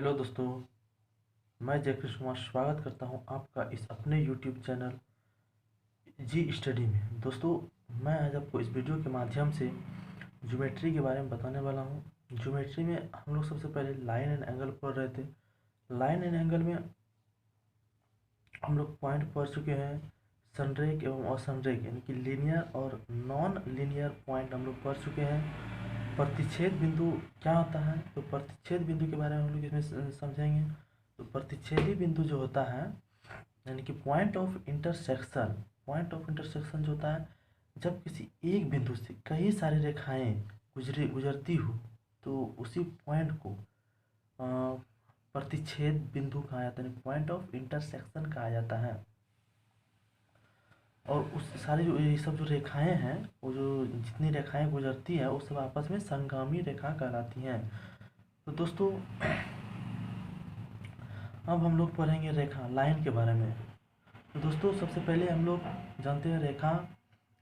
Hello दोस्तों, मैं जयकृष्ण कुमार स्वागत करता हूं आपका इस अपने यूट्यूब चैनल जी स्टडी में। दोस्तों, मैं आज आपको इस वीडियो के माध्यम से ज्योमेट्री के बारे में बताने वाला हूं। ज्योमेट्री में हम लोग सबसे पहले लाइन एंड एंगल पढ़ रहे थे। लाइन एंड एंगल में हम लोग पॉइंट पढ़ चुके हैं, संरेख एवं असंरेख यानी कि लीनियर और नॉन लीनियर पॉइंट हम लोग पढ़ चुके हैं। प्रतिच्छेद बिंदु क्या होता है, तो प्रतिच्छेद बिंदु के बारे में हम लोग इसमें समझेंगे। तो प्रतिच्छेदी बिंदु जो होता है यानी कि point of intersection, point of intersection जो होता है जब किसी एक बिंदु से कई सारी रेखाएं गुजरती हो तो उसी पॉइंट को प्रतिच्छेद बिंदु कहा जाता है, पॉइंट ऑफ इंटरसेक्शन कहा जाता है। और उस सारी जो ये सब जो रेखाएं हैं, वो जो जितनी रेखाएं गुजरती है वो सब आपस में संगामी रेखा कहलाती हैं। तो दोस्तों, अब हम लोग पढ़ेंगे रेखा लाइन के बारे में। तो दोस्तों, सबसे पहले हम लोग जानते हैं रेखा।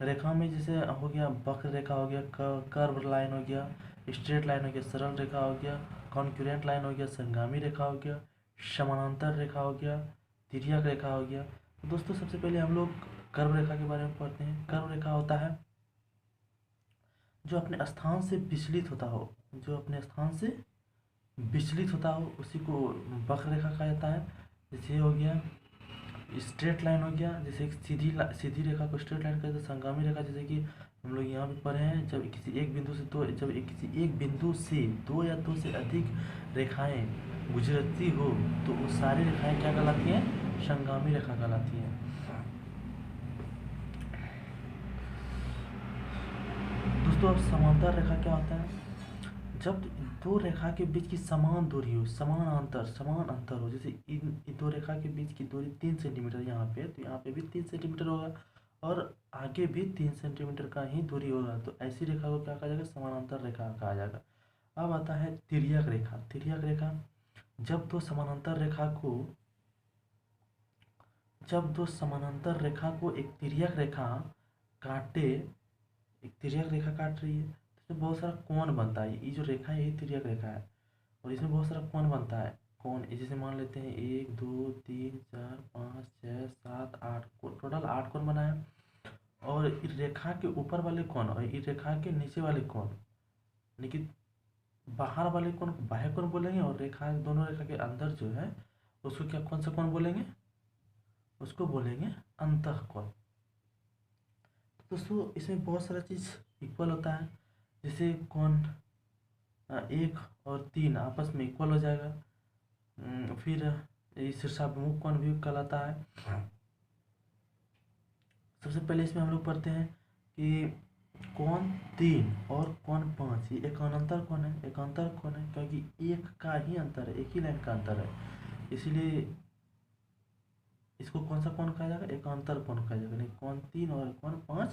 रेखा में जैसे हो गया वक्र रेखा, हो गया कर्व लाइन, हो गया स्ट्रेट लाइन, हो गया सरल रेखा, हो गया कॉन्क्यूरेंट लाइन, हो गया संगामी रेखा, हो गया समानांतर रेखा, हो गया तिर्यक रेखा, हो गया। तो दोस्तों, सबसे पहले हम लोग कर्व रेखा के बारे में पढ़ते हैं। कर्व रेखा होता है जो अपने स्थान से विचलित होता हो, जो अपने स्थान से विचलित होता हो उसी को वक्र रेखा कहा जाता है। जैसे हो गया स्ट्रेट लाइन, हो गया जैसे एक सीधी रेखा को स्ट्रेट लाइन कहते हैं। संगामी रेखा जैसे कि हम लोग यहाँ पे पढ़े हैं, जब किसी एक बिंदु से किसी एक बिंदु से दो या दो से अधिक रेखाएं गुजरती हो तो वो सारी रेखाएं क्या कहलाती हैं? संगामी रेखा कहलाती हैं। दोस्तों, अब समांतर रेखा क्या होता है? जब दो रेखा के बीच की समान दूरी हो, समान अंतर हो। जैसे इन दो रेखा के बीच की दूरी 3 सेंटीमीटर यहाँ पे, तो यहाँ पे भी 3 सेंटीमीटर होगा और आगे भी 3 सेंटीमीटर का ही दूरी होगा, तो ऐसी रेखा को क्या कहा जाएगा? समानांतर रेखा कहा जाएगा। अब आता है तिर्यक रेखा। तिर्यक रेखा जब दो समानांतर रेखा को एक तिर्यक रेखा काटे, एक तिर्यक रेखा काट रही है तो बहुत सारा कोण बनता है। ये जो रेखा है ये तिर्यक रेखा है और इसमें बहुत सारा कोण बनता है। कोण जैसे मान लेते हैं 1 2 3 4 5 6 7 8, टोटल 8 कोण बनाया। और इस रेखा के ऊपर वाले कोण और इस रेखा के नीचे वाले कोण यानी कि बाहर वाले कोण को बाह्य कोण बोलेंगे और दोनों रेखा के अंदर जो है उसको क्या, कौन सा कोण बोलेंगे? उसको बोलेंगे अंतः कोण। दोस्तों, इसमें बहुत सारा चीज़ इक्वल होता है। जैसे कोण 1 और 3 आपस में इक्वल हो जाएगा। फिर शीर्षाभिमुख कोण भी कहलाता है। सबसे पहले इसमें हम लोग पढ़ते हैं कि कोण 3 और कोण 5 ये एकांतर कोण है। एकांतर कोण है क्योंकि एक का ही अंतर है, एक ही लाइन का अंतर है, इसीलिए इसको कौन सा कोण कहा जाएगा? एकांतर कोण कहा जाएगा। नहीं, कोण 3 और कोण 5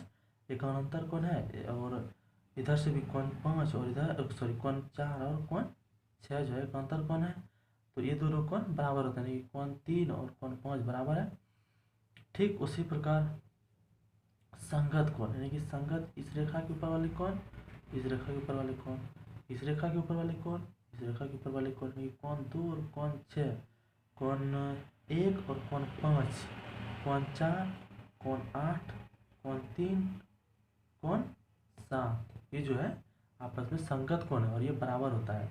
एकांतर कोण है। और इधर से भी कोण 5 और इधर कोण 4 और कोण 6 जो है एकांतर कोण है। तो ये दोनों कोण बराबर होते हैं, कोण 3 और कोण 5 बराबर है। ठीक उसी प्रकार संगत कोण यानी कि संगत इस रेखा के ऊपर वाले कोण, इस रेखा के ऊपर वाले कोण, इस रेखा के ऊपर वाले कोण, इस रेखा के ऊपर वाले कोण, कोण 2 और कोण 6, कोण 1 और कोण 5, कोण 4, कोण 8, कोण 3, कोण 7, ये जो है आपस में संगत कोण है और ये बराबर होता है।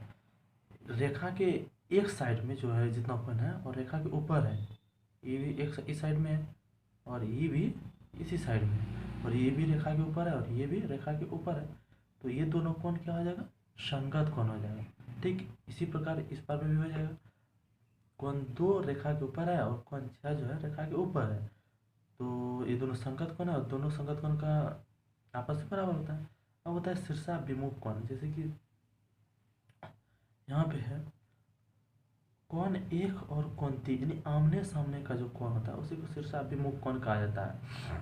रेखा के एक साइड में जो है जितना कोण है और रेखा के ऊपर है, ये भी एक इस साइड में है और ये भी इसी साइड में है और ये भी रेखा के ऊपर है और ये भी रेखा के ऊपर है, तो ये दोनों कोण क्या हो जाएगा? संगत कोण हो जाएगा। ठीक इसी प्रकार इस पर भी हो जाएगा। कोण 2 रेखा के ऊपर है और कोण 6 जो है रेखा के ऊपर है, तो ये दोनों संगत कोण है और दोनों संगत कोण का आपस में बराबर होता है। अब होता है शीर्षाभिमुख कोण। जैसे कि यहाँ पे है कोण 1 और कोण 3 यानी आमने सामने का जो कोण होता है उसी को शीर्षाभिमुख कोण कहा जाता है।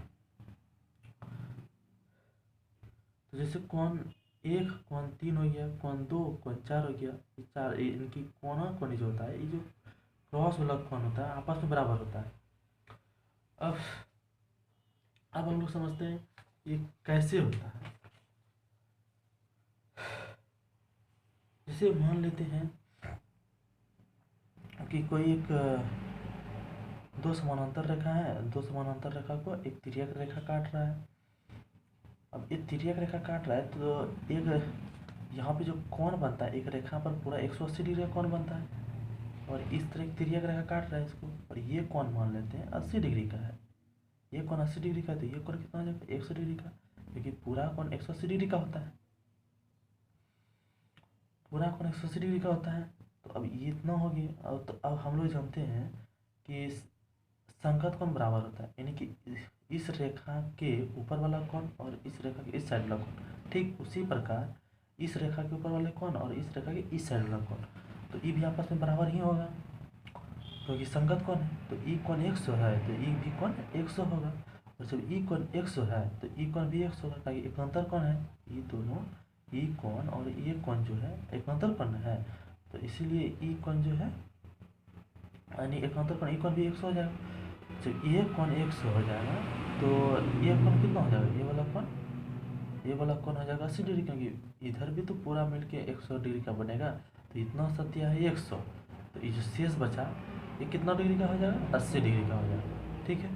तो जैसे कोण 1 कोण 3 हो गया, कोण 2 कोण 4 हो गया, ये चार इनकी कोणा कोणी जो होता है, ये जो क्रॉस वाला कोण होता है आपस में बराबर होता है। अब अब हम लोग समझते हैं ये कैसे होता है। जैसे मान लेते हैं कि कोई एक दो समानांतर रेखा है, दो समानांतर रेखा को एक तिर्यक रेखा काट रहा है। अब एक तिर्यक रेखा काट रहा है तो एक यहाँ पे जो कोण बनता है एक रेखा पर पूरा 180 डिग्री का कोण बनता है, और इस तरह की तिर्यक रेखा काट रहा है इसको, और ये कोण मान लेते हैं 80 डिग्री का है। ये कोण 80 डिग्री का है तो ये कोण कितना हो जाएगा 100 डिग्री का, क्योंकि पूरा कोण 180 डिग्री का होता है, पूरा कोण 180 डिग्री का होता है। तो अब ये इतना हो गया। तो अब हम लोग जानते हैं कि संगत कोण बराबर होता है, यानी कि इस रेखा के ऊपर वाला कोण और इस रेखा के इस साइड वाला कोण, ठीक उसी प्रकार इस रेखा के ऊपर वाले कोण और इस रेखा के इस साइड वाला कोण, तो ये भी आपस में बराबर ही होगा क्योंकि संगत कोण है। तो ई कोण 100 है तो ई भी कोण 100 होगा, और जब ई कोण 100 है तो ई कोण भी 100 होगा, ताकि एकांतर कोण है। ये दोनों ई कोण और ये कोण जो है एकांतर कोण है, तो इसीलिए ई कोण जो है यानी एकांतर कोण ई कोण भी 100 हो जाएगा। जब ये कोण 100 हो जाएगा तो ये कोण कितना हो जाएगा, ये वाला कोण हो जाएगा 80 डिग्री, क्योंकि इधर भी तो पूरा मिलके 100 डिग्री का बनेगा। तो इतना सत्य है 100, तो ये जो शेष बचा ये कितना डिग्री का हो जाएगा 80 डिग्री का हो जाएगा, ठीक है।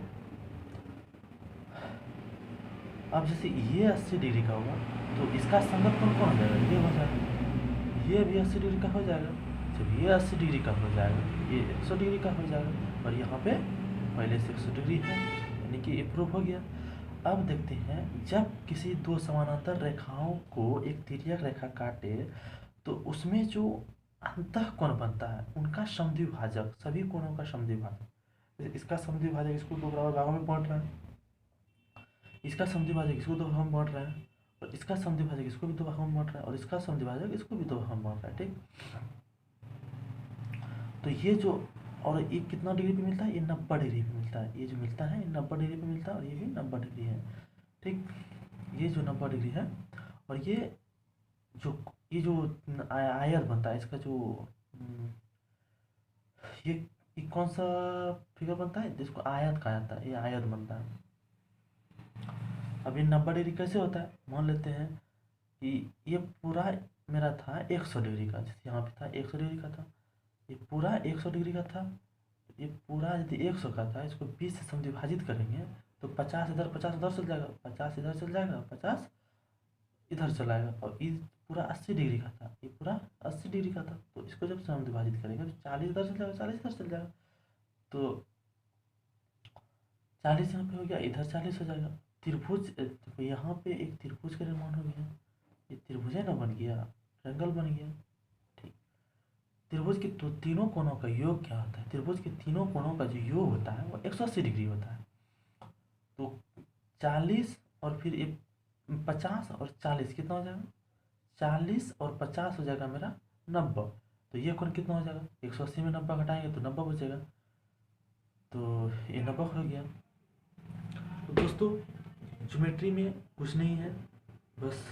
अब जैसे ये 80 डिग्री का होगा तो इसका संगत कोण कौन हो जाएगा, ये हो जाएगा, ये भी 80 डिग्री का हो जाएगा। जब ये 80 डिग्री का हो जाएगा ये 100 डिग्री का हो जाएगा, और यहाँ पे पहले से 100 डिग्री है, यानी कि ये प्रूफ हो गया। अब देखते हैं जब किसी दो समानांतर रेखाओं को एक तिर्यक रेखा काटे तो उसमें जो अंतः कोण बनता है उनका समद्विभाजक, सभी कोणों का समद्विभाजक, इसका समद्विभाजक इसको दो बराबर भागों में बांट रहा है, इसका समद्विभाजक इसको दो भागों में बांट रहा है, और इसका समद्विभाजक इसको भी दो भागों में बांट रहा है, और इसका समद्विभाजक इसको भी दो भागों में बांट रहा है, ठीक। तो ये जो और ये कितना डिग्री पे मिलता है, ये 90 डिग्री पे मिलता है, ये जो मिलता है ये 90 डिग्री पे मिलता है, और ये भी 90 डिग्री है, ठीक। ये जो 90 डिग्री है, और ये जो आयत बनता है इसका जो ये कौन सा फिगर बनता है जिसको आयत कहा जाता है, ये आयत बनता है। अब ये 90 डिग्री कैसे होता है, मान लेते हैं कि ये पूरा मेरा था 100 डिग्री का, जैसे यहाँ पे था 100 डिग्री का था, ये पूरा 100 डिग्री का था, ये पूरा यदि 100 का था इसको 20 से समद्विभाजित करेंगे तो 50 इधर चल जाएगा, 50 इधर चल जाएगा, 50 इधर चला आएगा, और ये पूरा 80 डिग्री का था, ये पूरा 80 डिग्री का था, तो इसको जब समद्विभाजित करेंगे तो 40 इधर चल जाएगा, 40 इधर चल जाएगा, तो 40 यहाँ पे हो गया, इधर 40 हो जाएगा। त्रिभुज यहाँ पे एक त्रिभुज का निर्माण हो गया, ये त्रिभुज है ना बन गया, ट्रायंगल बन गया, ठीक। त्रिभुज के तो तीनों कोणों का योग क्या होता है, त्रिभुज के तीनों कोणों का जो योग होता है वो 180 डिग्री होता है। तो 40 और फिर 50 और 40 कितना हो जाएगा, 40 और 50 हो जाएगा मेरा 90, तो ये कोण कितना हो जाएगा 180 में 90 घटाएंगे तो 90 बचेगा, तो ये 90 हो गया। तो दोस्तों ज्योमेट्री में कुछ नहीं है, बस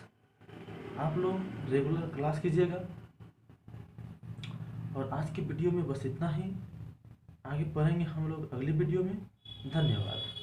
आप लोग रेगुलर क्लास कीजिएगा, और आज की वीडियो में बस इतना ही, आगे पढ़ेंगे हम लोग अगली वीडियो में। धन्यवाद।